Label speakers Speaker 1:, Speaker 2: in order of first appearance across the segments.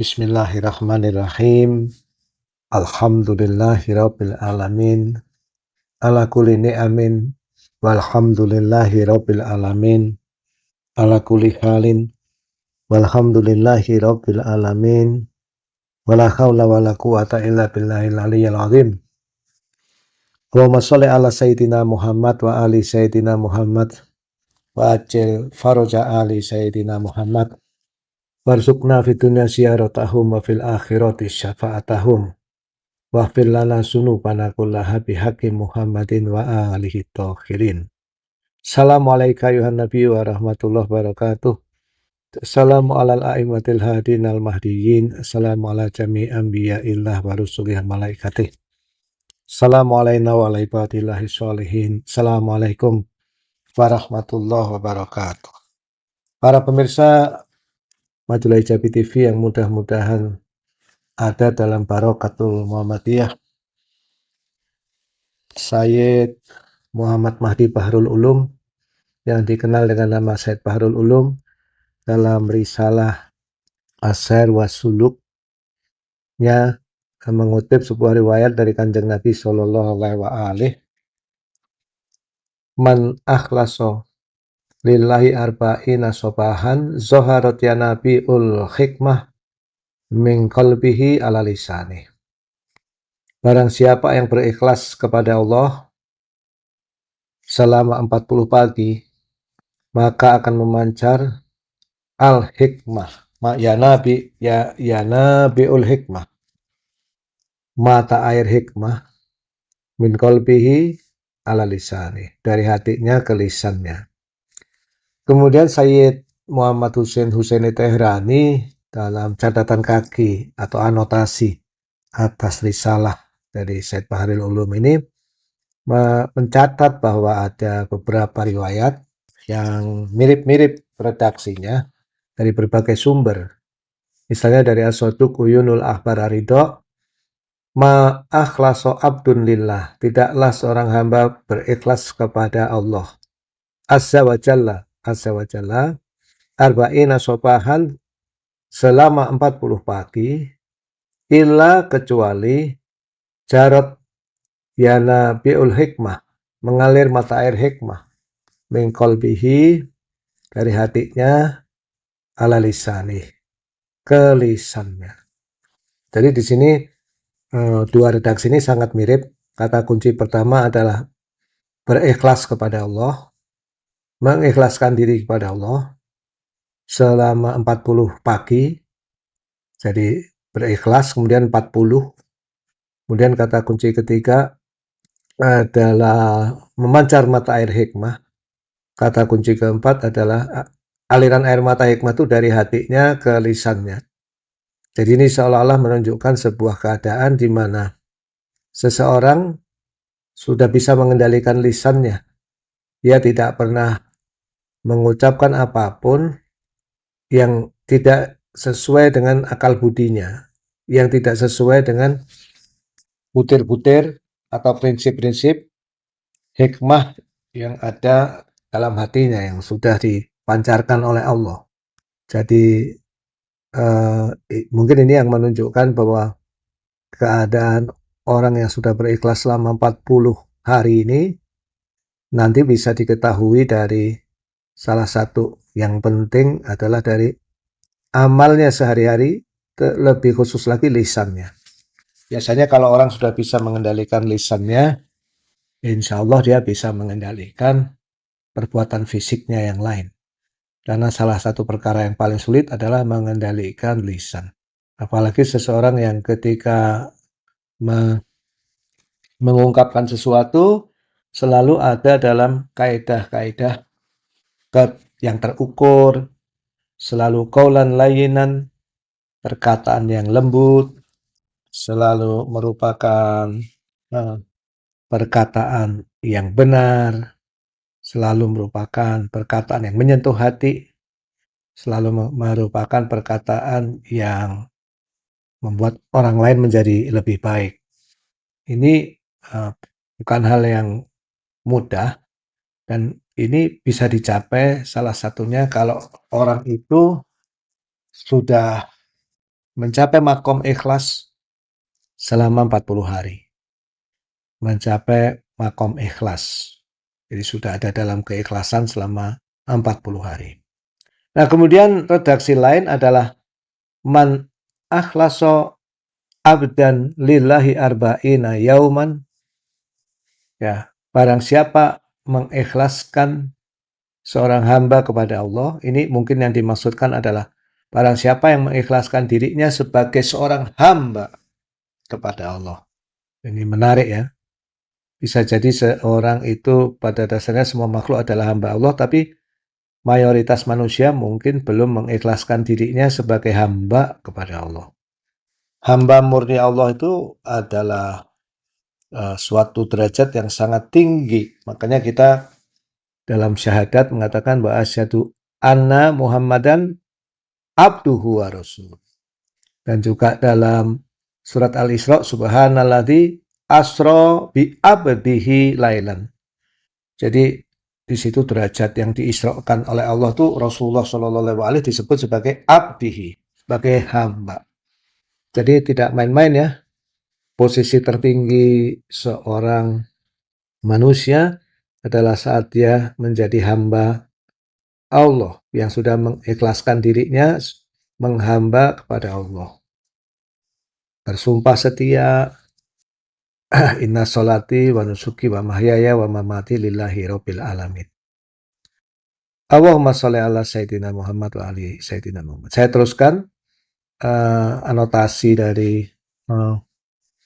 Speaker 1: Bismillahirrahmanirrahim. Alhamdulillahirabbil alamin. Ala kulli ni'amin walhamdulillahirabbil alamin. Ala kulli halin walhamdulillahirabbil alamin. Wala haula wala quwata illa billahil aliyyil azim. Allahumma shalli ala sayyidina Muhammad wa ali sayyidina Muhammad wa ajil faraja ali sayyidina Muhammad. Warzuqna fid dunya ziyaratahum wa fil akhirati syafa'atahum. Waghfir lana dzunubana kullaha bihaqqi Muhammadin wa alihi thahirin. Assalamualaikum ayuhan nabi wa rahmatullahi wabarakatuh. Assalamu alal a'immatil hadin al mahdiyyin. Assalamu ala jami'i anbiya'illah wa rusulih malaikatih. Assalamu alaina wa ala ibadillahi sholihin. Assalamualaikum warahmatullahi wabarakatuh. Para pemirsa Majulah Hijabi TV yang mudah-mudahan ada dalam Barokatul Muhammadiyah. Sayyid Muhammad Mahdi Bahrul Ulum yang dikenal dengan nama Sayyid Bahrul Ulum dalam risalah As-Sair wa Suluknya mengutip sebuah riwayat dari Kanjeng Nabi sallallahu alaihi wasallam. Man akhlaso lillahi arba'ina sobahan zoharat ya nabiul hikmah min qalbihi ala lisani. Barang siapa yang berikhlas kepada Allah selama 40 pagi, maka akan memancar al-hikmah. Ya nabiul hikmah. Mata air hikmah min qalbihi ala lisani. Dari hatinya ke lisannya. Kemudian Sayyid Muhammad Husaini Tehrani dalam catatan kaki atau anotasi atas risalah dari Sayyid Bahrul Ulum ini mencatat bahwa ada beberapa riwayat yang mirip-mirip redaksinya dari berbagai sumber. Misalnya dari As-Saduq Uyunul Akhbar Ridho, ma akhlaso abdun lillah, tidaklah seorang hamba berikhlas kepada Allah Azza wa Jalla arba'ina sobahan selama 40 pagi illa kecuali jarat yana bi'ul hikmah, mengalir mata air hikmah min qalbihi, dari hatinya, ala lisani, ke lisannya. Jadi di sini dua redaksi ini sangat mirip. Kata kunci pertama adalah berikhlas kepada Allah, mengikhlaskan diri kepada Allah selama 40 pagi. Jadi berikhlas, kemudian 40. Kemudian kata kunci ketiga adalah memancar mata air hikmah. Kata kunci keempat adalah aliran air mata hikmah itu dari hatinya ke lisannya. Jadi ini seolah-olah menunjukkan sebuah keadaan di mana seseorang sudah bisa mengendalikan lisannya. Dia tidak pernah mengucapkan apapun yang tidak sesuai dengan akal budinya, yang tidak sesuai dengan butir-butir atau prinsip-prinsip hikmah yang ada dalam hatinya yang sudah dipancarkan oleh Allah. Jadi mungkin ini yang menunjukkan bahwa keadaan orang yang sudah berikhlas selama 40 hari ini nanti bisa diketahui dari salah satu yang penting adalah dari amalnya sehari-hari, lebih khusus lagi lisannya. Biasanya kalau orang sudah bisa mengendalikan lisannya, insya Allah dia bisa mengendalikan perbuatan fisiknya yang lain. Karena salah satu perkara yang paling sulit adalah mengendalikan lisan. Apalagi seseorang yang ketika mengungkapkan sesuatu selalu ada dalam kaidah-kaidah yang terukur, selalu qaulan layyinan, perkataan yang lembut, selalu merupakan perkataan yang benar, selalu merupakan perkataan yang menyentuh hati, selalu merupakan perkataan yang membuat orang lain menjadi lebih baik. Ini bukan hal yang mudah, dan ini bisa dicapai salah satunya kalau orang itu sudah mencapai makom ikhlas selama 40 hari. Mencapai makom ikhlas. Jadi sudah ada dalam keikhlasan selama 40 hari. Nah, kemudian redaksi lain adalah man akhlaso abdan lillahi arba'ina yauman. Ya, barang siapa mengikhlaskan seorang hamba kepada Allah, ini mungkin yang dimaksudkan adalah barang siapa yang mengikhlaskan dirinya sebagai seorang hamba kepada Allah. Ini menarik ya. Bisa jadi seorang itu pada dasarnya semua makhluk adalah hamba Allah, tapi mayoritas manusia mungkin belum mengikhlaskan dirinya sebagai hamba kepada Allah. Hamba murni Allah itu adalah suatu derajat yang sangat tinggi. Makanya kita dalam syahadat mengatakan bahwa asyhadu anna Muhammadan abduhu wa rasul. Dan juga dalam surat Al-Isra, subhanalladzi asra bi abdihi lailan. Jadi di situ derajat yang diisrakan oleh Allah tuh Rasulullah Shallallahu Alaihi disebut sebagai abdihi, sebagai hamba. Jadi tidak main-main ya. Posisi tertinggi seorang manusia adalah saat dia menjadi hamba Allah yang sudah mengikhlaskan dirinya menghamba kepada Allah. Bersumpah setia, inna sholati wa nusuki wa mahyaya wa mamati lillahi rabbil alamin. Allahumma sholli ala Sayyidina Muhammad wa ali Sayyidina Muhammad. Saya teruskan anotasi dari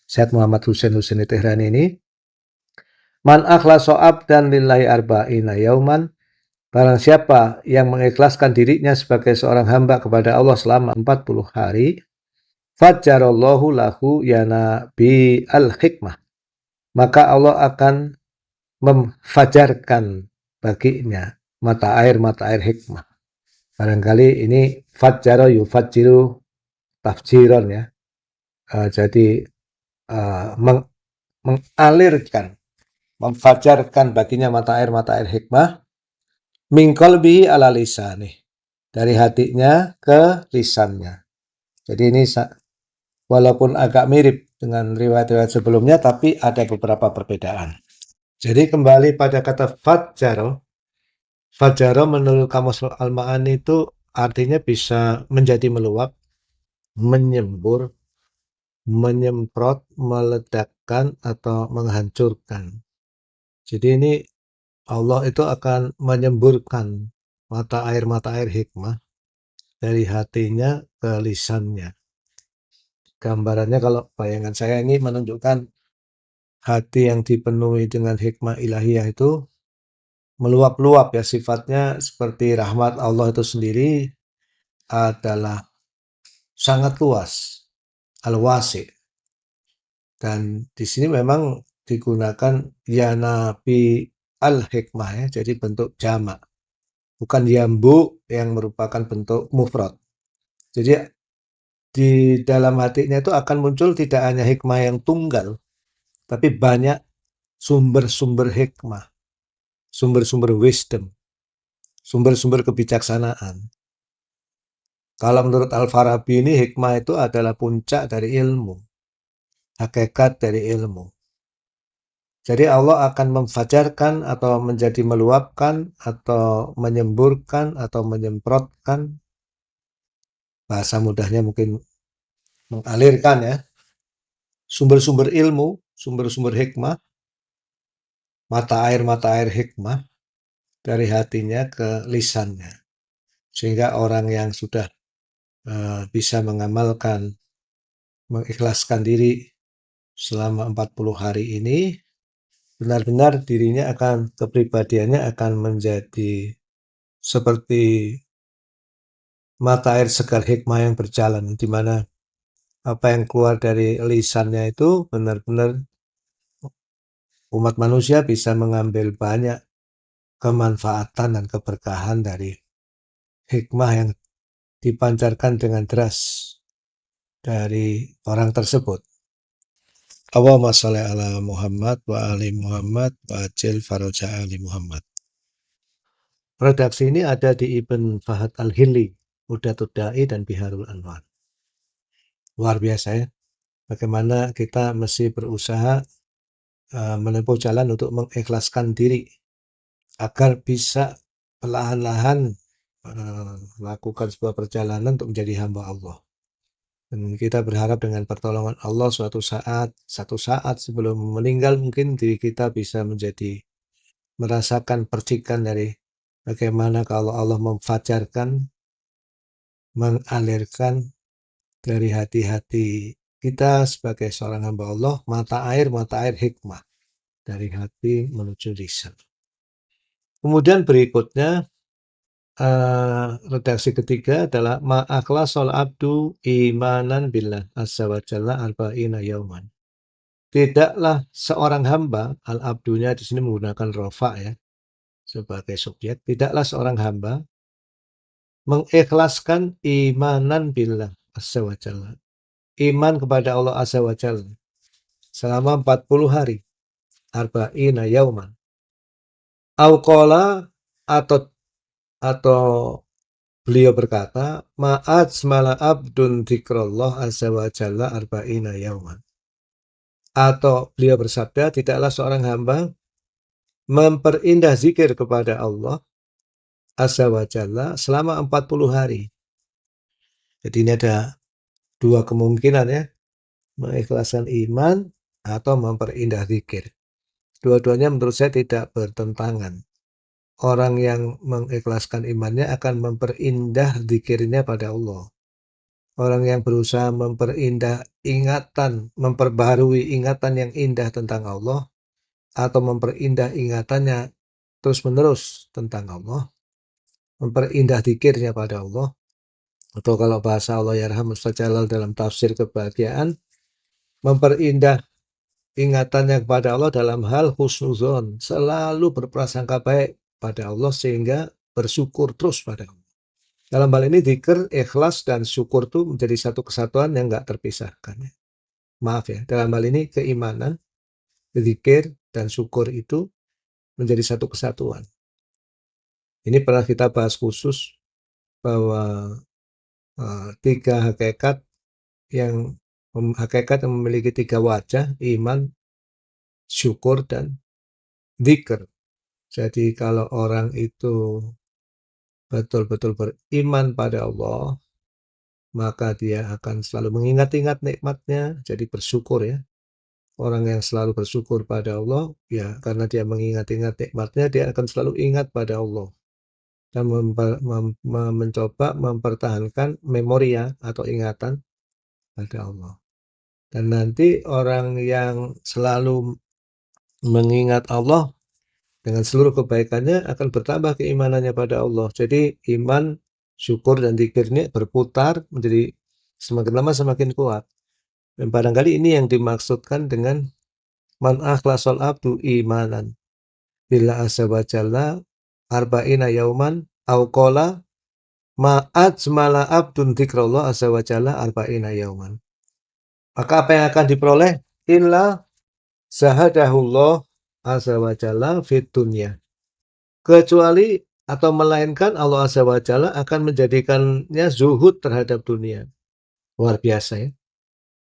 Speaker 1: Syed Muhammad Husain Tehrani ini. Man akhlaso abdan lillahi arba'ina yauman. Barang siapa yang mengikhlaskan dirinya sebagai seorang hamba kepada Allah selama 40 hari. Fajjarallahu lahu yana bi al-hikmah. Maka Allah akan memfajarkan baginya mata air hikmah. Barangkali ini fajjaro yufajjiru tafjiron ya. Jadi mengalirkan, memfajarkan baginya mata air hikmah min qalbihi ala lisanih, dari hatinya ke lisannya. Jadi ini walaupun agak mirip dengan riwayat-riwayat sebelumnya, tapi ada beberapa perbedaan. Jadi kembali pada kata fajjaro. Fajjaro menurut Kamus Al-Ma'ani itu artinya bisa menjadi meluap, menyembur, menyemprot, meledakkan, atau menghancurkan. Jadi ini Allah itu akan menyemburkan mata air hikmah dari hatinya ke lisannya. Gambarannya kalau bayangan saya ini menunjukkan hati yang dipenuhi dengan hikmah ilahiyah itu meluap-luap ya, sifatnya seperti rahmat Allah itu sendiri adalah sangat luas, al-wasi. Dan di sini memang digunakan ya nabi al-hikmah ya, jadi bentuk jamak. Bukan yambu yang merupakan bentuk mufrad. Jadi di dalam hatinya itu akan muncul tidak hanya hikmah yang tunggal, tapi banyak sumber-sumber hikmah, sumber-sumber wisdom, sumber-sumber kebijaksanaan. Kalau menurut Al-Farabi ini hikmah itu adalah puncak dari ilmu, hakikat dari ilmu. Jadi Allah akan memfajarkan atau menjadi meluapkan atau menyemburkan atau menyemprotkan, bahasa mudahnya mungkin mengalirkan ya, sumber-sumber ilmu, sumber-sumber hikmah, mata air hikmah dari hatinya ke lisannya. Sehingga orang yang sudah bisa mengamalkan, mengikhlaskan diri selama 40 hari ini, benar-benar dirinya kepribadiannya akan menjadi seperti mata air segar hikmah yang berjalan, di mana apa yang keluar dari lisannya itu benar-benar umat manusia bisa mengambil banyak kemanfaatan dan keberkahan dari hikmah yang dipancarkan dengan deras dari orang tersebut. Allahumma sholli ala Muhammad wa ali Muhammad wa ajil faraja ali Muhammad. Redaksi ini ada di Ibn Fahad Al-Hilli, Udatud Da'i dan Biharul Anwar. Luar biasa ya, bagaimana kita mesti berusaha, menempuh jalan untuk mengikhlaskan diri agar bisa perlahan-lahan, melakukan sebuah perjalanan untuk menjadi hamba Allah. Dan kita berharap dengan pertolongan Allah satu saat sebelum meninggal mungkin diri kita bisa merasakan percikan dari bagaimana kalau Allah memfajarkan, mengalirkan dari hati-hati kita sebagai seorang hamba Allah, mata air hikmah dari hati menuju lisan. Kemudian berikutnya, redaksi ketiga adalah ma akhlasal abdu imanan billah azza wa jalla arba'ina yauman. Tidaklah seorang hamba, al-abdunya di sini menggunakan rofa ya, sebagai subjek. Tidaklah seorang hamba mengikhlaskan imanan billah azza wa jalla. Iman kepada Allah azza wa jalla selama 40 hari. Arba'ina yauman. Auqala atau atau beliau berkata, ma'at semala abdun dzikrullah azza wa jalla arba'ina yauman. Atau beliau bersabda, tidaklah seorang hamba memperindah zikir kepada Allah azza wa jalla selama 40 hari. Jadi ini ada dua kemungkinan ya, mengikhlaskan iman atau memperindah zikir. Dua-duanya menurut saya tidak bertentangan. Orang yang mengikhlaskan imannya akan memperindah zikirnya pada Allah. Orang yang berusaha memperindah ingatan, memperbaharui ingatan yang indah tentang Allah, atau memperindah ingatannya terus-menerus tentang Allah, memperindah zikirnya pada Allah, atau kalau bahasa Allah yarham Ustaz Jalal dalam tafsir kebahagiaan, memperindah ingatannya kepada Allah dalam hal husnuzon, selalu berprasangka baik pada Allah sehingga bersyukur terus pada Allah. Dalam hal ini zikir, ikhlas, dan syukur itu menjadi satu kesatuan yang nggak terpisahkan. Maaf ya, dalam hal ini keimanan, zikir, dan syukur itu menjadi satu kesatuan. Ini pernah kita bahas khusus bahwa tiga hakikat yang memiliki tiga wajah, iman, syukur, dan zikir. Jadi kalau orang itu betul-betul beriman pada Allah, maka dia akan selalu mengingat-ingat nikmatnya, jadi bersyukur ya. Orang yang selalu bersyukur pada Allah, ya karena dia mengingat-ingat nikmatnya, dia akan selalu ingat pada Allah. Dan mencoba mempertahankan memoria atau ingatan pada Allah. Dan nanti orang yang selalu mengingat Allah dengan seluruh kebaikannya akan bertambah keimanannya pada Allah. Jadi iman, syukur, dan zikir ini berputar menjadi semakin lama semakin kuat. Dan barangkali ini yang dimaksudkan dengan man akhlasal abdu imanan bila azza wa jalla arba'ina yauman au qala ma'at semala abdun dzikrullah azza wa jalla arba'ina yauman. Maka apa yang akan diperoleh? Illa zahadahullah azza wa jalla fid dunya. Kecuali atau melainkan Allah azza wa jalla akan menjadikannya zuhud terhadap dunia. Luar biasa ya.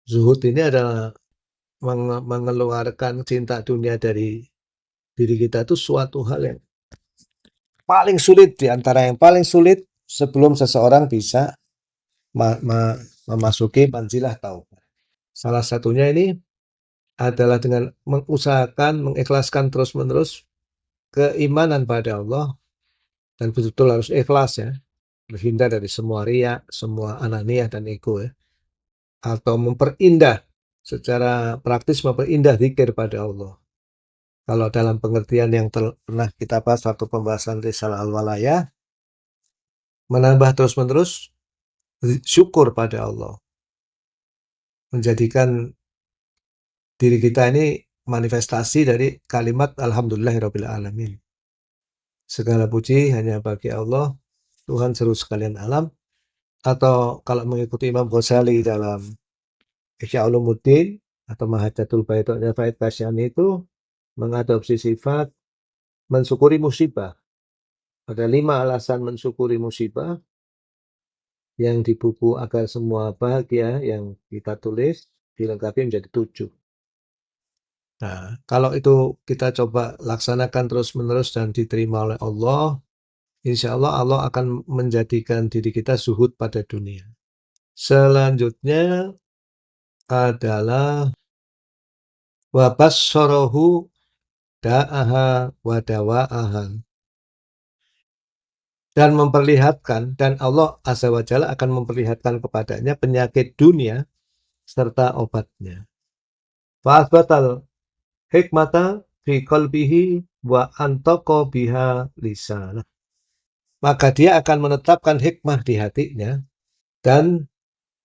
Speaker 1: Zuhud ini adalah mengeluarkan cinta dunia dari diri kita itu suatu hal yang paling sulit, di antara yang paling sulit sebelum seseorang bisa memasuki manzilah taubat. Salah satunya ini adalah dengan mengusahakan, mengikhlaskan terus-menerus keimanan pada Allah, dan betul-betul harus ikhlas ya, berhindar dari semua riya, semua ananiyah dan ego ya, atau memperindah secara praktis, memperindah zikir pada Allah. Kalau dalam pengertian yang pernah kita bahas waktu pembahasan Risalah Al-Walayah, menambah terus-menerus syukur pada Allah, menjadikan diri kita ini manifestasi dari kalimat Alhamdulillahirabbil alamin. Segala puji hanya bagi Allah, Tuhan seluruh sekalian alam. Atau kalau mengikuti Imam Ghazali dalam Ihya Ulumuddin atau Mahajatul Baitnya Faid Kasyani itu mengadopsi sifat mensyukuri musibah. Ada 5 alasan mensyukuri musibah. yang di buku Agar Semua Bahagia yang kita tulis dilengkapi menjadi 7. Nah, kalau itu kita coba laksanakan terus-menerus dan diterima oleh Allah, insya Allah Allah akan menjadikan diri kita zuhud pada dunia. Selanjutnya adalah wa basyarahu da'aha wa dawa'aha. Dan memperlihatkan, dan Allah Azza wa Jalla akan memperlihatkan kepadanya penyakit dunia serta obatnya. Fa'asbatal hikmata fi qalbihi wa antaqa biha lisanah. Maka dia akan menetapkan hikmah di hatinya dan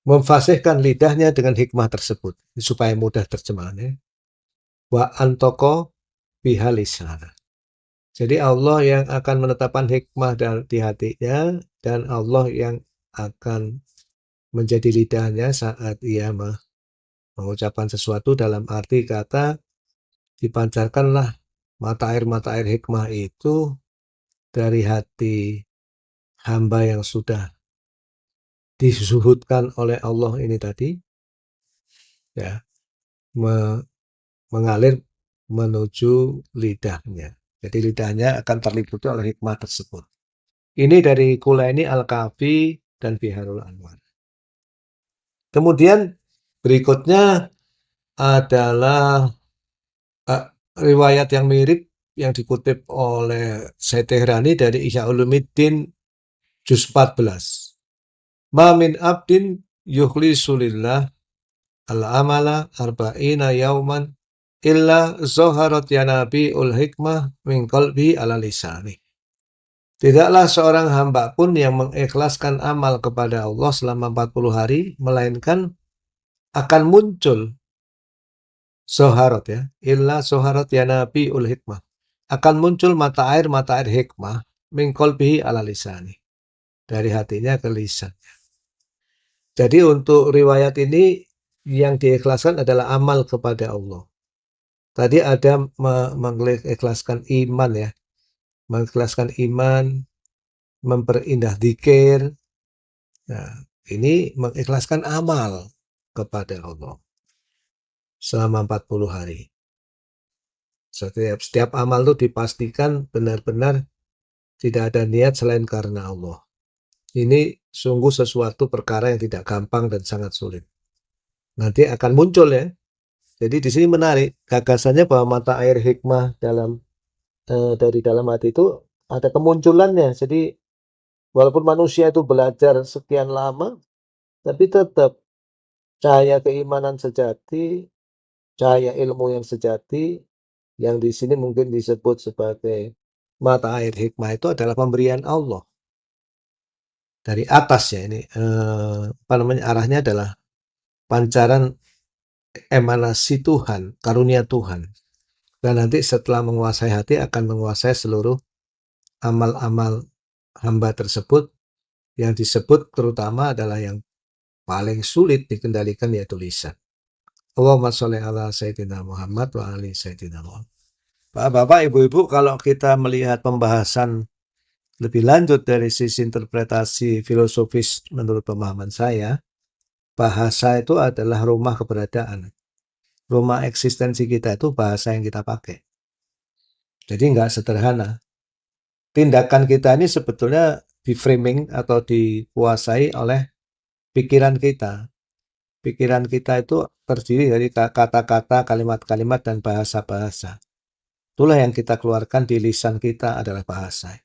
Speaker 1: memfasihkan lidahnya dengan hikmah tersebut supaya mudah terjemahannya. Wa antaqa biha lisanah. Jadi Allah yang akan menetapkan hikmah di hatinya dan Allah yang akan menjadi lidahnya saat ia mengucapkan sesuatu, dalam arti kata dipancarkanlah mata air hikmah itu dari hati hamba yang sudah disuhudkan oleh Allah ini tadi, ya, mengalir menuju lidahnya. Jadi lidahnya akan terliputi oleh hikmah tersebut. Ini dari Kulaini Al-Kafi dan Biharul Anwar. Kemudian berikutnya adalah riwayat yang mirip yang dikutip oleh Syed Tehrani dari Ihya Ulumuddin juz 14. Ma min abdin yukhlisu lillah al-amala arba'ina yauman illa zaharat yanabi'ul hikmah min qalbi ala lisani. Tidaklah seorang hamba pun yang mengikhlaskan amal kepada Allah selama 40 hari, melainkan akan muncul zoharat, ya, illa zoharat yanabi'ul hikmah. Akan muncul mata air hikmah min qalbihi ala lisani. Dari hatinya ke lisan. Jadi untuk riwayat ini yang diikhlaskan adalah amal kepada Allah. Tadi ada mengikhlaskan iman, ya. Mengikhlaskan iman, memperindah dzikir. Nah, ini mengikhlaskan amal kepada Allah selama 40 hari. Setiap amal itu dipastikan benar-benar tidak ada niat selain karena Allah. Ini sungguh sesuatu perkara yang tidak gampang dan sangat sulit. Nanti akan muncul, ya. Jadi di sini menarik gagasannya bahwa mata air hikmah dari dalam hati itu ada kemunculannya. Jadi walaupun manusia itu belajar sekian lama, tapi tetap cahaya keimanan sejati, cahaya ilmu yang sejati, yang di sini mungkin disebut sebagai mata air hikmah, itu adalah pemberian Allah dari atas, ya. Ini arahnya adalah pancaran emanasi Tuhan, karunia Tuhan. Dan nanti setelah menguasai hati akan menguasai seluruh amal-amal hamba tersebut, yang disebut terutama adalah yang paling sulit dikendalikan, yaitu lisan. Allahumma sholli ala Sayyidina Muhammad wa ali Sayyidina Muhammad. Bapak, Ibu-ibu, kalau kita melihat pembahasan lebih lanjut dari sisi interpretasi filosofis menurut pemahaman saya, bahasa itu adalah rumah keberadaan. Rumah eksistensi kita itu bahasa yang kita pakai. Jadi nggak sederhana. Tindakan kita ini sebetulnya di-framing atau dikuasai oleh pikiran kita. Pikiran kita itu terdiri dari kata-kata, kalimat-kalimat, dan bahasa-bahasa. Itulah yang kita keluarkan di lisan kita adalah bahasa.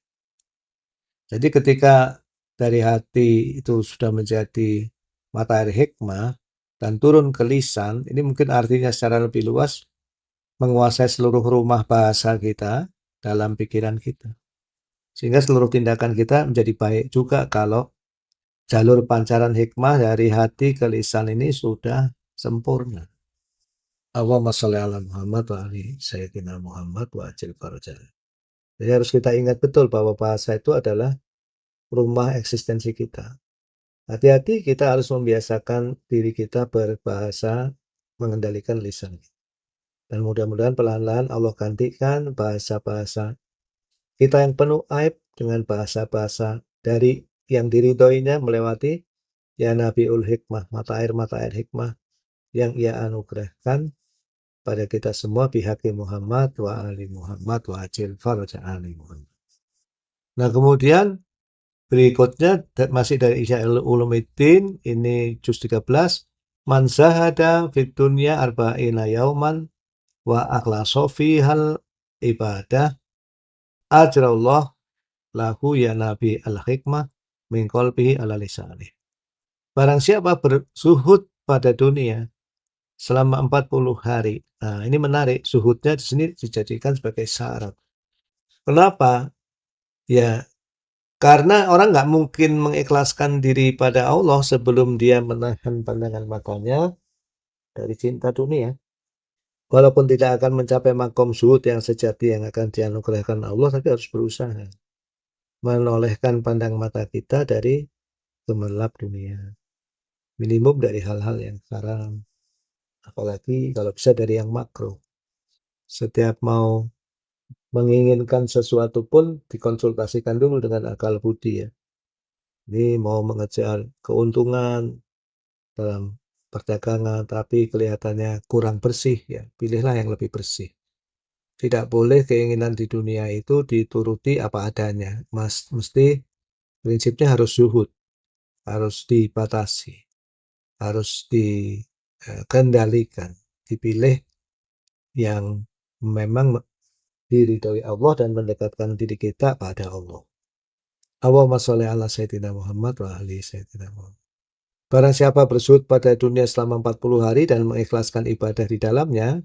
Speaker 1: Jadi ketika dari hati itu sudah menjadi mata air hikmah dan turun ke lisan, ini mungkin artinya secara lebih luas menguasai seluruh rumah bahasa kita dalam pikiran kita. Sehingga seluruh tindakan kita menjadi baik juga kalau jalur pancaran hikmah dari hati ke lisan ini sudah sempurna. Allahumma sholli ala Muhammad wa ali Sayyidina Muhammad wa ajil farajah. Jadi harus kita ingat betul bahwa bahasa itu adalah rumah eksistensi kita. Hati-hati, kita harus membiasakan diri kita berbahasa, mengendalikan lisan. Dan mudah-mudahan pelan-pelan Allah gantikan bahasa-bahasa kita yang penuh aib dengan bahasa-bahasa dari yang diridhoinya melewati ya Nabiul Hikmah, mata air hikmah yang ia anugerahkan pada kita semua bihaqi Muhammad wa ali Muhammad wa ajil faraja ali Muhammad. Nah, kemudian berikutnya masih dari Ihya Ulumuddin, ini juz 13, man zahada fid dunya arba'ina yauman wa akhlasa fihal ibadah ajrallah lahu ya nabi al-hikmah min qalbihi ala lisanih. Barang siapa berzuhud pada dunia selama 40 hari. Nah, ini menarik. Zuhudnya di sini dijadikan sebagai syarat. Kenapa? Ya, karena orang nggak mungkin mengikhlaskan diri pada Allah sebelum dia menahan pandangan matanya dari cinta dunia. Walaupun tidak akan mencapai makom zuhud yang sejati yang akan dianugerahkan Allah, tapi harus berusaha menolehkan pandang mata kita dari gemerlap dunia. Minimum dari hal-hal yang haram. Apalagi kalau bisa dari yang makruh. Setiap mau menginginkan sesuatu pun dikonsultasikan dulu dengan akal budi ya. Ini mau mengejar keuntungan dalam perdagangan tapi kelihatannya kurang bersih ya, pilihlah yang lebih bersih. Tidak boleh keinginan di dunia itu dituruti apa adanya. Mesti prinsipnya harus zuhud, harus dibatasi, harus dikendalikan, dipilih yang memang diridhoi Allah dan mendekatkan diri kita pada Allah. Allahumma sholli ala Sayyidina Muhammad wa ali Sayyidina Muhammad. Barang siapa berzuhud pada dunia selama 40 hari dan mengikhlaskan ibadah di dalamnya,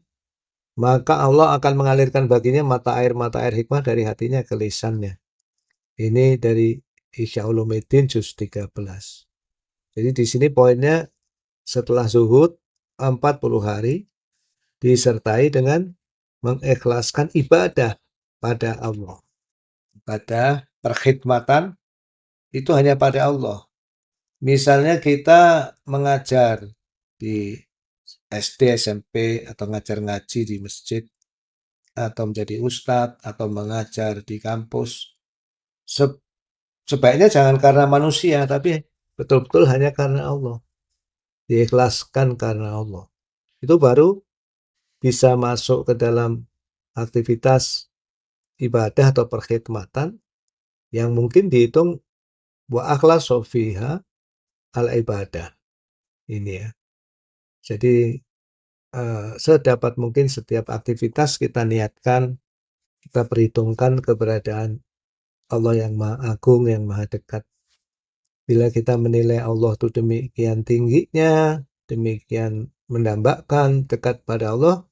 Speaker 1: maka Allah akan mengalirkan baginya mata air hikmah dari hatinya ke lisannya. Ini dari Ihya Ulumuddin juz 13. Jadi di sini poinnya setelah zuhud 40 hari disertai dengan mengikhlaskan ibadah pada Allah. Pada perkhidmatan itu hanya pada Allah. Misalnya kita mengajar di SD, SMP, atau ngajar ngaji di masjid, atau menjadi ustadz, atau mengajar di kampus. Sebaiknya jangan karena manusia, tapi betul-betul hanya karena Allah. Diikhlaskan karena Allah. Itu baru bisa masuk ke dalam aktivitas ibadah atau perkhidmatan yang mungkin dihitung wa akhlasu fiha al ibadah. Ini ya. Jadi sedapat mungkin setiap aktivitas kita niatkan, kita perhitungkan keberadaan Allah yang Maha Agung, yang Maha Dekat. Bila kita menilai Allah itu demikian tingginya, demikian mendambakan dekat pada Allah,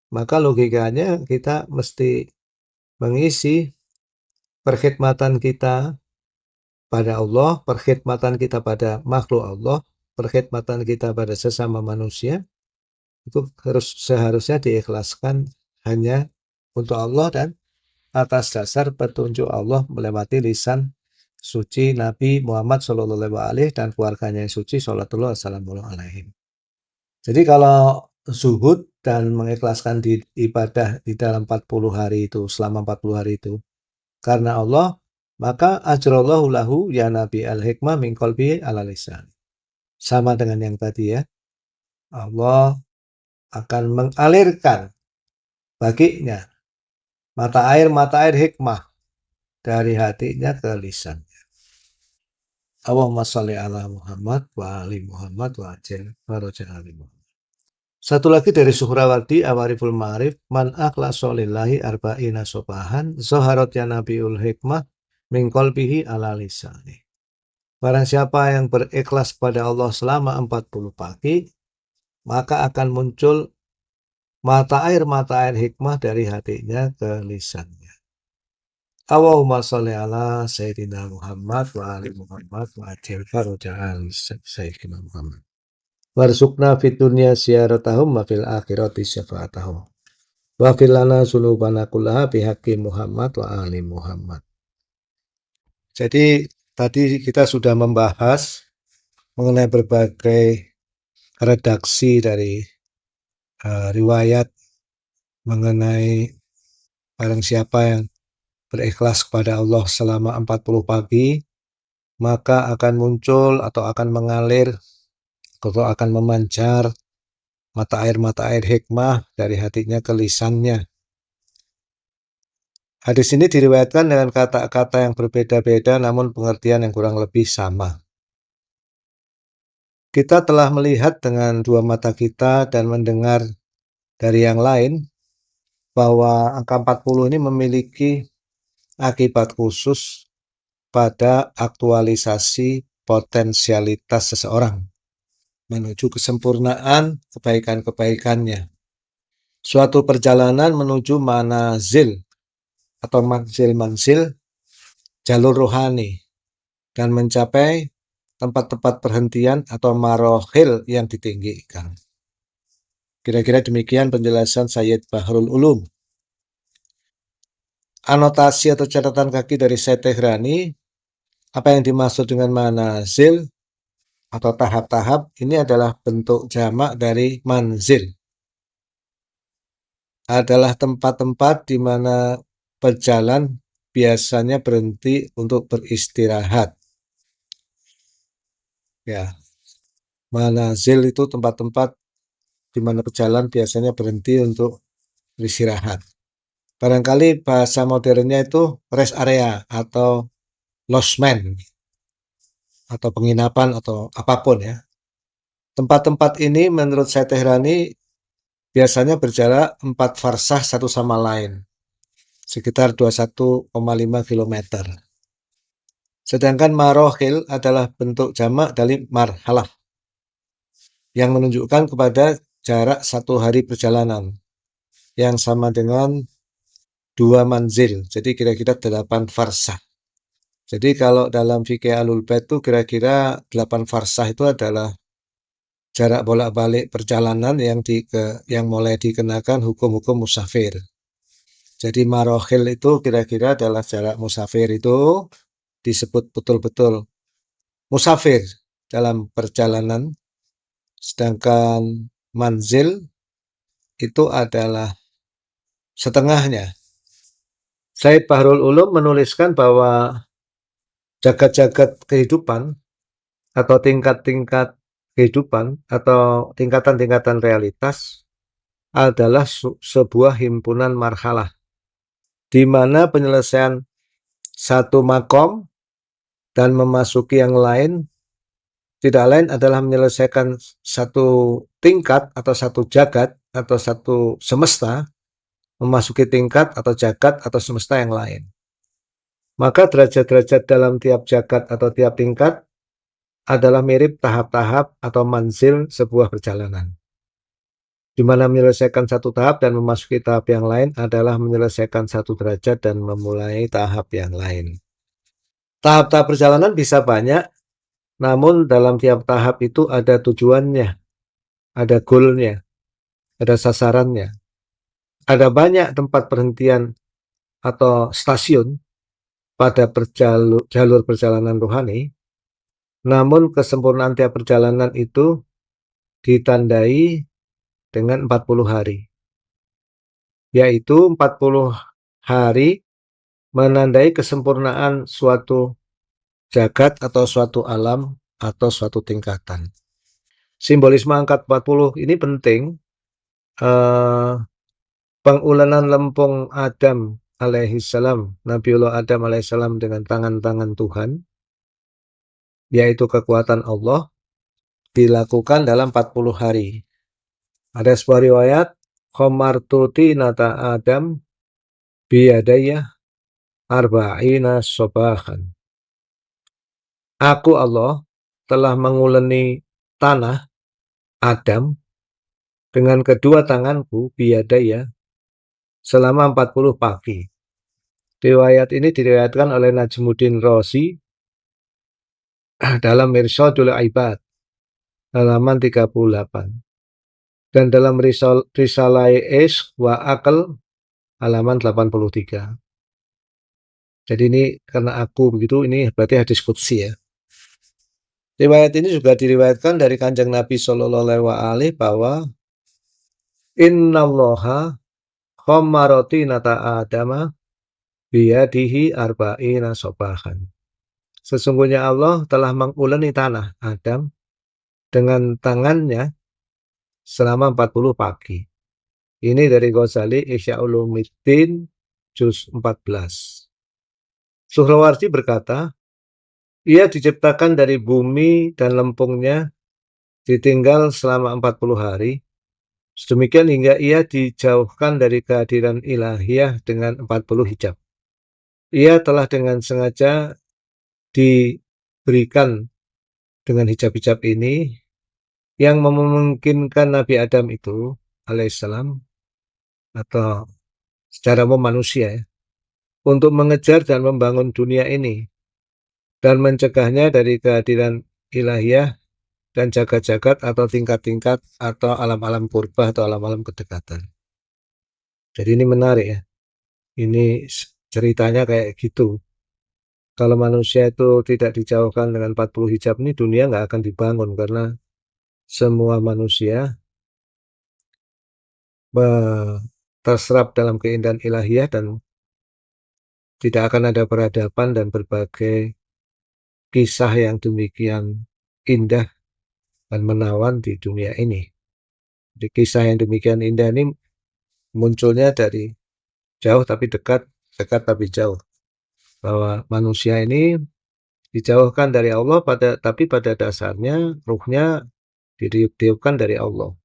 Speaker 1: maka logikanya kita mesti mengisi perkhidmatan kita pada Allah, perkhidmatan kita pada makhluk Allah, perkhidmatan kita pada sesama manusia, itu seharusnya diikhlaskan hanya untuk Allah dan atas dasar petunjuk Allah melewati lisan suci Nabi Muhammad SAW dan keluarganya yang suci Salatullah Assalamualaikum alaihim. Jadi kalau zuhud dan mengikhlaskan di ibadah di dalam 40 hari itu, selama 40 hari itu karena Allah, maka ajrallahu lahu ya Nabi al-hikmah min qalbi ala lisan. Sama dengan yang tadi ya. Allah akan mengalirkan baginya mata air hikmah dari hatinya ke lisannya. Allahumma sholli ala Muhammad wa ali Muhammad wa ajil faraja ali Muhammad. Satu lagi dari Suhrawardi Awariful Ma'arif, man akhlasa lillahi arba'ina sobahan zaharat ya nabiul hikmah min qalbihi ala lisani. Barang siapa yang berikhlas pada Allah selama 40 pagi, maka akan muncul mata air hikmah dari hatinya ke lisannya. Allahumma sholli ala Sayyidina Muhammad wa ali Muhammad wa ajil faraja ali Sayyidina Muhammad. Warzuqna fid dunya ziyaratahum wa fil akhirati syafa'atahum. Wa fil lana sunubana kullaha bihaqqi Muhammad wa ali Muhammad. Jadi tadi kita sudah membahas mengenai berbagai redaksi dari riwayat mengenai barang siapa yang berikhlas kepada Allah selama 40 pagi, maka akan muncul atau akan mengalir atau akan memancar mata air hikmah dari hatinya ke lisannya. Hadis ini diriwayatkan dengan kata-kata yang berbeda-beda namun pengertian yang kurang lebih sama. Kita telah melihat dengan dua mata kita dan mendengar dari yang lain bahwa angka 40 ini memiliki akibat khusus pada aktualisasi potensialitas seseorang menuju kesempurnaan kebaikan-kebaikannya. Suatu perjalanan menuju manazil atau manzil-manzil jalur rohani dan mencapai tempat-tempat perhentian atau marohil yang ditinggikan. Kira-kira demikian penjelasan Sayyid Bahrul Ulum. Anotasi atau catatan kaki dari Syed Tehrani, apa yang dimaksud dengan manazil atau tahap-tahap ini adalah bentuk jamak dari manzil. Adalah tempat-tempat di mana pejalan biasanya berhenti untuk beristirahat. Ya, manazil itu tempat-tempat di mana pejalan biasanya berhenti untuk beristirahat. Barangkali bahasa modernnya itu rest area atau lodgement atau penginapan atau apapun ya. Tempat-tempat ini menurut saya Tehrani biasanya berjarak 4 farsah satu sama lain, sekitar 21,5 km. Sedangkan marohil adalah bentuk jamak dari marhalah, yang menunjukkan kepada jarak 1 hari perjalanan, yang sama dengan 2 manzil, jadi kira-kira 8 farsah. Jadi kalau dalam fikih Ahlul Bait itu kira-kira 8 farsah itu adalah jarak bolak-balik perjalanan yang mulai dikenakan hukum-hukum musafir. Jadi marohil itu kira-kira adalah jarak musafir itu disebut betul-betul musafir dalam perjalanan, sedangkan manzil itu adalah setengahnya. Sayyid Bahrul Ulum menuliskan bahwa jagat-jagat kehidupan atau tingkat-tingkat kehidupan atau tingkatan-tingkatan realitas adalah sebuah himpunan marhalah di mana penyelesaian satu makom dan memasuki yang lain tidak lain adalah menyelesaikan satu tingkat atau satu jagat atau satu semesta memasuki tingkat atau jagat atau semesta yang lain. Maka derajat-derajat dalam tiap jagat atau tiap tingkat adalah mirip tahap-tahap atau manzil sebuah perjalanan, di mana menyelesaikan satu tahap dan memasuki tahap yang lain adalah menyelesaikan satu derajat dan memulai tahap yang lain. Tahap-tahap perjalanan bisa banyak, namun dalam tiap tahap itu ada tujuannya, ada goalnya, ada sasarannya. Ada banyak tempat perhentian atau stasiun pada jalur perjalanan rohani, namun kesempurnaan tiap perjalanan itu ditandai dengan 40 hari. Yaitu 40 hari menandai kesempurnaan suatu jagat atau suatu alam atau suatu tingkatan. Simbolisme angka 40 ini penting. Pengulanan lempung Adam alaihissalam, Nabiullah Adam alaihissalam dengan tangan-tangan Tuhan, yaitu kekuatan Allah, dilakukan dalam 40 hari. Ada sebuah riwayat, Khomartuti nata Adam biyadayah arba'ina sobahan. Aku Allah telah menguleni tanah Adam dengan kedua tanganku biyadayah selama 40 pagi. Riwayat ini diriwayatkan oleh Najmuddin Razi dalam Mirsyadul Ibad halaman 38 dan dalam Risalah Ishq wa Aql halaman 83. Jadi ini karena aku begitu, ini berarti hadis qudsi ya. Riwayat ini juga diriwayatkan dari Kanjeng Nabi Shallallahu alaihi wasallam bahwa innallaha khammarati nata adama biyadihi arba'ina sobahan. Sesungguhnya Allah telah menguleni tanah Adam dengan tangannya selama 40 pagi. Ini dari Ghazali Ihya Ulumuddin juz 14. Suhrawardi berkata, ia diciptakan dari bumi dan lempungnya, ditinggal selama 40 hari. Sedemikian hingga ia dijauhkan dari kehadiran ilahiyah dengan 40 hijab. Ia telah dengan sengaja diberikan dengan hijab-hijab ini yang memungkinkan Nabi Adam itu alaihissalam atau secara umum manusia ya, untuk mengejar dan membangun dunia ini dan mencegahnya dari kehadiran ilahiyah dan jagat-jagat atau tingkat-tingkat atau alam-alam purba atau alam-alam kedekatan. Jadi ini menarik ya. Ini ceritanya kayak gitu. Kalau manusia itu tidak dijauhkan dengan 40 hijab ini, dunia nggak akan dibangun karena semua manusia terserap dalam keindahan ilahiyah dan tidak akan ada peradaban dan berbagai kisah yang demikian indah dan menawan di dunia ini. Di kisah yang demikian indah ini munculnya dari jauh tapi dekat, dekat tapi jauh. Bahwa manusia ini dijauhkan dari Allah tapi pada dasarnya ruhnya ditiupkan dari Allah.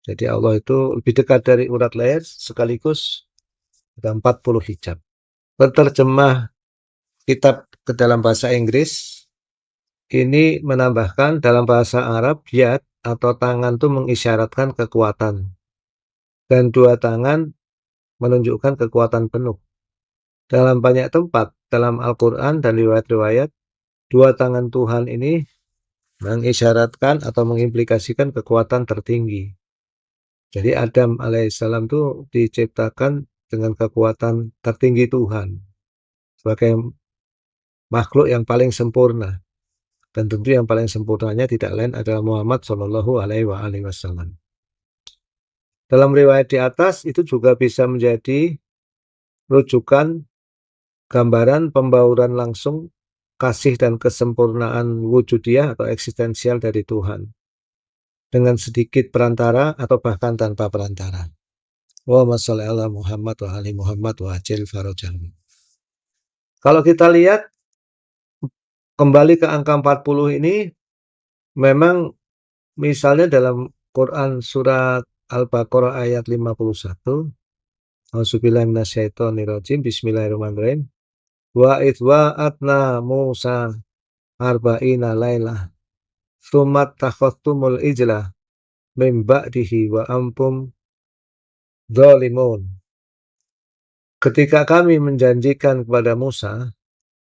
Speaker 1: Jadi Allah itu lebih dekat dari urat leher sekaligus ada 40 hijab. Terjemah kitab ke dalam bahasa Inggris ini menambahkan dalam bahasa Arab yad atau tangan itu mengisyaratkan kekuatan dan dua tangan menunjukkan kekuatan penuh. Dalam banyak tempat dalam Al-Quran dan riwayat-riwayat, dua tangan Tuhan ini mengisyaratkan atau mengimplikasikan kekuatan tertinggi. Jadi Adam alaihissalam itu diciptakan dengan kekuatan tertinggi Tuhan sebagai makhluk yang paling sempurna. Dan tentu yang paling sempurnanya tidak lain adalah Muhammad Shallallahu Alaihi Wasallam. Dalam riwayat di atas itu juga bisa menjadi rujukan gambaran pembauran langsung kasih dan kesempurnaan wujudiyah atau eksistensial dari Tuhan dengan sedikit perantara atau bahkan tanpa perantara. Wa sholli ala Muhammad wa ali Muhammad wa ajil farajahum. Kalau kita lihat kembali ke angka 40 ini, memang misalnya dalam Quran surat Al-Baqarah ayat 51, Auzubillahi minasyaitonirrajim, bismillahirrahmanirrahim. Wa idwa atna Musa arba'ina lailah tsumma takhastumul ijlah min ba'dihi wa antum dzalimun. Ketika kami menjanjikan kepada Musa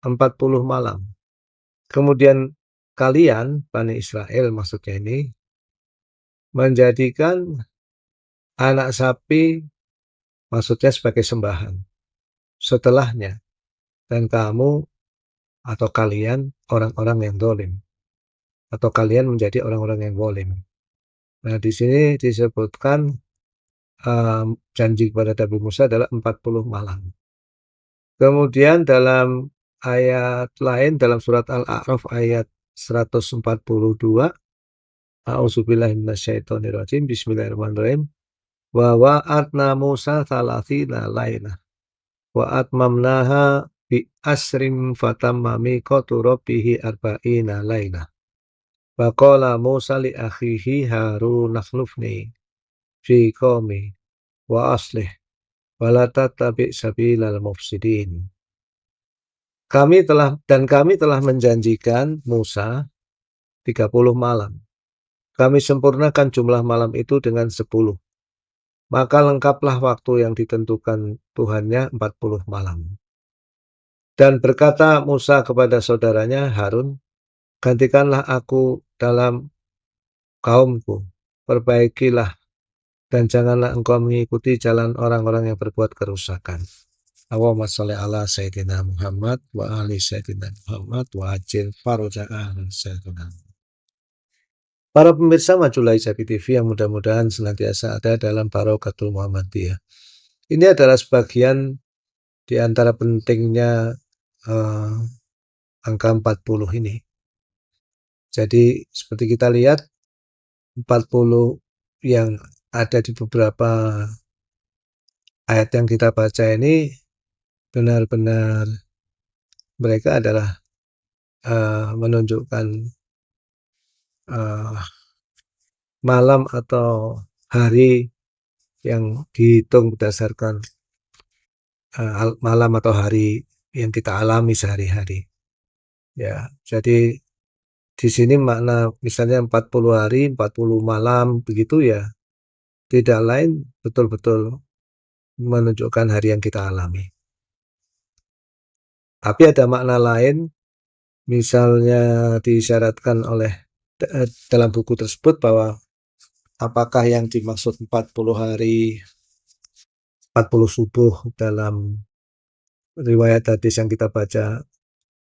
Speaker 1: 40 malam, kemudian kalian, Bani Israel maksudnya ini, menjadikan anak sapi maksudnya sebagai sembahan setelahnya, dan kamu atau kalian orang-orang yang zalim, atau kalian menjadi orang-orang yang zalim. Nah, di sini disebutkan janji kepada Nabi Musa adalah 40 malam. Kemudian dalam ayat lain dalam surat Al-A'raf ayat 142, A'udzubillahi minasyaitonirrajim, bismillahirrahmanirrahim. Wa wa'adna Musa thalathina lailah wa atmamnaha bi asrin fatamma miqatu rabbih arba'ina lailah. Wa qala Musa li akhihi Harun akhlifni fi qaumi wa aslih wa la tattabi' sabilal mufsidin. Kami telah menjanjikan Musa 30 malam. Kami sempurnakan jumlah malam itu dengan 10. Maka lengkaplah waktu yang ditentukan Tuhannya 40 malam. Dan berkata Musa kepada saudaranya Harun, gantikanlah aku dalam kaumku, perbaikilah, dan janganlah engkau mengikuti jalan orang-orang yang berbuat kerusakan. Allahumma sholli ala Sayyidina Muhammad wa ali Sayyidina Muhammad wa ajil farajah Sayyidina. Para pemirsa Majulah Hijabi TV yang mudah-mudahan senantiasa ada dalam Barakatul Muhammadiyah. Ini adalah sebagian di antara pentingnya angka 40 ini. Jadi seperti kita lihat 40 yang ada di beberapa ayat yang kita baca ini benar-benar mereka adalah menunjukkan malam atau hari yang dihitung berdasarkan malam atau hari yang kita alami sehari-hari. Ya, jadi di sini makna misalnya 40 hari, 40 malam begitu ya, tidak lain betul-betul menunjukkan hari yang kita alami. Tapi ada makna lain, misalnya disyaratkan oleh dalam buku tersebut bahwa apakah yang dimaksud 40 hari, 40 subuh dalam riwayat hadis yang kita baca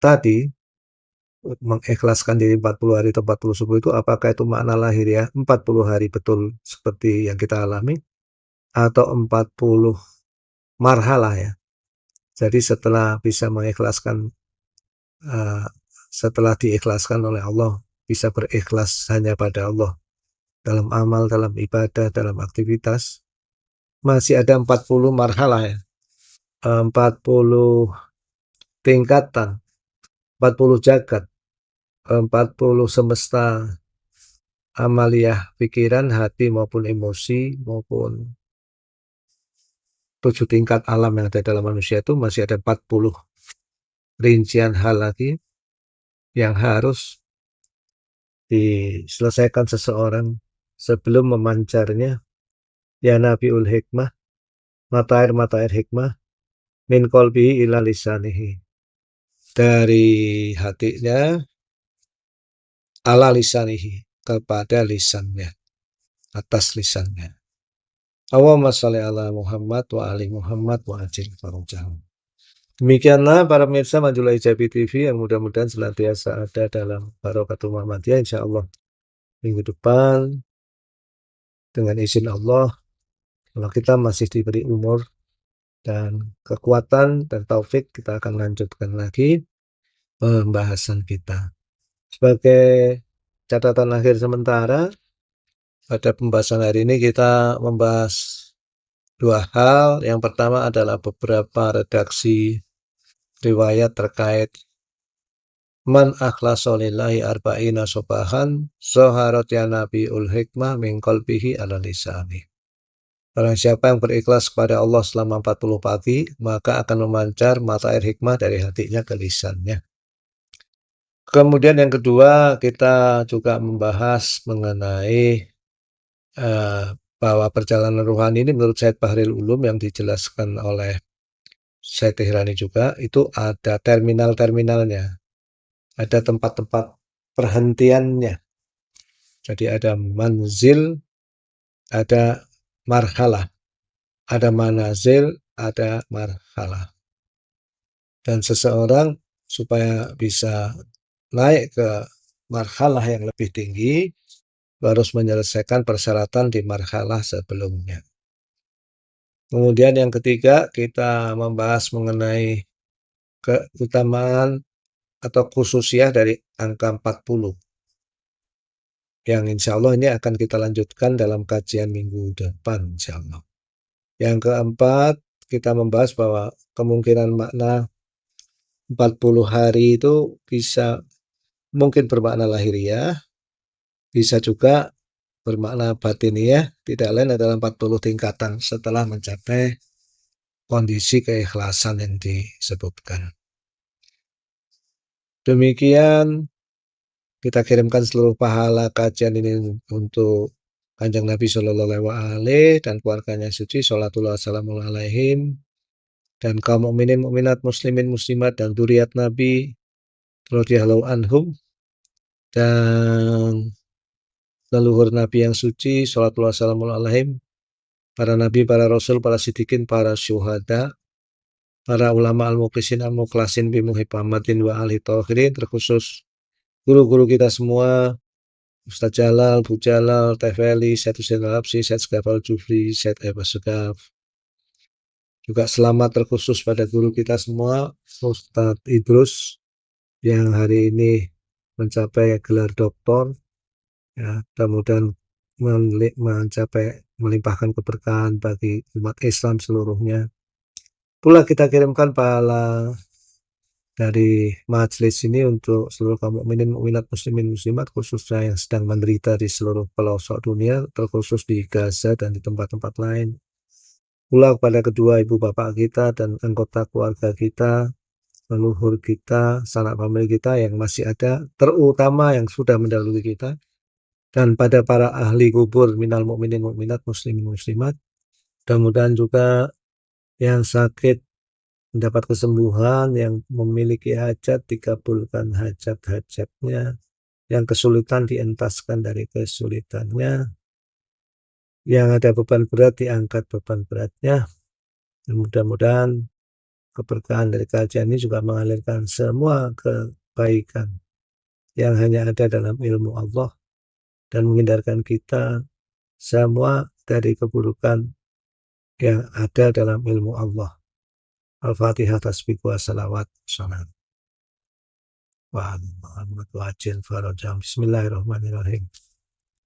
Speaker 1: tadi, mengikhlaskan diri 40 hari atau 40 subuh itu apakah itu makna lahiriah 40 hari betul seperti yang kita alami atau 40 marhalah ya. Jadi setelah bisa mengikhlaskan setelah diikhlaskan oleh Allah, bisa berikhlas hanya pada Allah dalam amal, dalam ibadah, dalam aktivitas, masih ada 40 marhalah ya, 40 tingkatan, 40 jagat, 40 semesta amaliyah pikiran, hati maupun emosi maupun 7 tingkat alam yang ada dalam manusia itu masih ada 40 rincian hal lagi yang harus diselesaikan seseorang sebelum memancarnya ya Nabiul Hikmah, mata air hikmah min qalbihi ila lisanihi, dari hatinya ala lisanihi, kepada lisannya, atas lisannya. Allahumma sholli ala Muhammad wa ali Muhammad wa ajil farajahum. Demikianlah para pemirsa Majulah Hijabi TV yang mudah-mudahan senantiasa ada dalam Barakatul Muhammadiyah, insya Allah minggu depan dengan izin Allah, kalau kita masih diberi umur dan kekuatan dan taufik, kita akan lanjutkan lagi pembahasan kita. Sebagai catatan akhir sementara, pada pembahasan hari ini kita membahas 2 hal. Yang pertama adalah beberapa redaksi riwayat terkait man akhlasa lillahi arba'ina sobahan zoharat ya nabiul hikmah min qalbihi ala lisani. Barang siapa yang berikhlas kepada Allah selama 40 pagi, maka akan memancar mata air hikmah dari hatinya ke lisannya. Kemudian yang kedua, kita juga membahas mengenai bahwa perjalanan ruhani ini menurut Syed Bahril Ulum yang dijelaskan oleh Syed Tehrani juga, itu ada terminal-terminalnya, ada tempat-tempat perhentiannya. Jadi ada manzil, ada marhalah, ada manazil, ada marhalah. Dan seseorang supaya bisa naik ke marhalah yang lebih tinggi, harus menyelesaikan persyaratan di marhalah sebelumnya. Kemudian yang ketiga, kita membahas mengenai keutamaan atau khususiyah dari angka 40. Yang insya Allah ini akan kita lanjutkan dalam kajian minggu depan, insya Allah. Yang keempat, kita membahas bahwa kemungkinan makna 40 hari itu bisa mungkin bermakna lahiriah, bisa juga bermakna batiniah, tidak lain adalah 40 tingkatan setelah mencapai kondisi keikhlasan yang disebutkan. Demikian kita kirimkan seluruh pahala kajian ini untuk Kanjeng Nabi Shallallahu Alaihi dan keluarganya suci, sholatullah wassalamu alaihim, dan kaum mukminin mukminat muslimin muslimat dan dzurriyyat Nabi radhiyallahu anhum, dan leluhur Nabi yang suci, sholatullah wassalamu alaihim, para nabi, para rasul, para siddiqin, para syuhada, para ulama al-muqlisin al-mukhlasin bi muhibbamadin wa ali tauhirin, terkhusus guru-guru kita semua, Ustaz Jalal, Bu Jalal, Tefeli, Syed Husain Al-Habsyi, Syed Segaf Al-Jufri, Syed Eba Segaf. Juga selamat terkhusus pada guru kita semua, Ustaz Idrus, yang hari ini mencapai gelar doktor, ya, mudah-mudahan mencapai melimpahkan keberkahan bagi umat Islam seluruhnya. Pula kita kirimkan pahala dari majelis ini untuk seluruh kaum mukminin mukminat muslimin muslimat khususnya yang sedang menderita di seluruh pelosok dunia, terkhusus di Gaza dan di tempat-tempat lain. Pula kepada kedua ibu bapak kita dan anggota keluarga kita, leluhur kita, sanak famili kita yang masih ada, terutama yang sudah mendahului kita, dan pada para ahli kubur minal mukminin mukminat muslimin muslimat. Mudah-mudahan juga yang sakit mendapat kesembuhan, yang memiliki hajat dikabulkan hajat-hajatnya, yang kesulitan dientaskan dari kesulitannya, yang ada beban berat diangkat beban beratnya. Dan mudah-mudahan keberkahan dari kajian ini juga mengalirkan semua kebaikan yang hanya ada dalam ilmu Allah dan menghindarkan kita semua dari keburukan yang ada dalam ilmu Allah. Al-Fatihah tasbih wa salawat salam wa Muhammad wa ajil farajam. Bismillahirrahmanirrahim.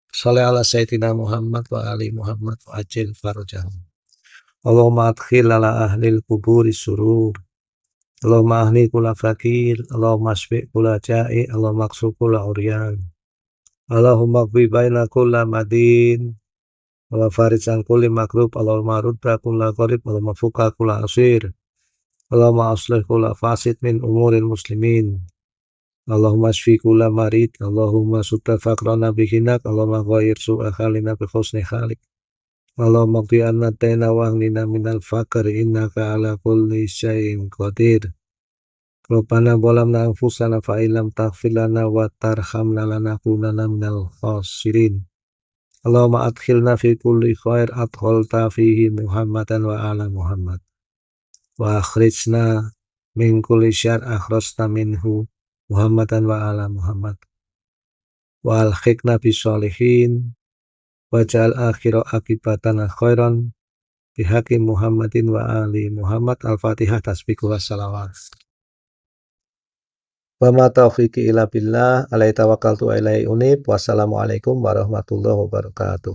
Speaker 1: Shalli ala Sayyidina Muhammad wa ali Muhammad wa ajil farajam. Allahumma adkhil ala ahlil kuburi surur. Allahumma ahli kula fakir. Allahumma asfi' kula ja'i. Allahumma aksu kula uryan. Allahumma qbi baina kula madin. Allahumma farij an kulli makrub. Allahumma rudda kula qarib. Allahumma fuka kula asir. Allahumma aslih kula fasid min umuril muslimin. Allahumma shfi kula marid. Allahumma sutta faqrana bihinak. Allahumma ghair su'a khalina bi husni khalik. Allahumma qdi anna daina wa aghnina minal faqr innaka ala kulli syai'in qadir. Rabbana zalamna anfusana fa illam taghfir lana wa tarhamna lanakunanna minal khasirin. Allahumma adkhilna fi kulli khair adkhalta fihi Muhammadan wa ala Muhammad. Wa akhrijna min kulli syarr akhrajta minhu Muhammadan wa ala Muhammad. Wa alhiqna bis sholihin waj'al akhira akibatana khairan bihaqi Muhammadin wa ali Muhammad. Al-Fatihah tasbih wa salawat. Wa ma taufiqi illa billah alaihi tawakkaltu wa ilaihi unib. Wassalamualaikum warahmatullahi wabarakatuh.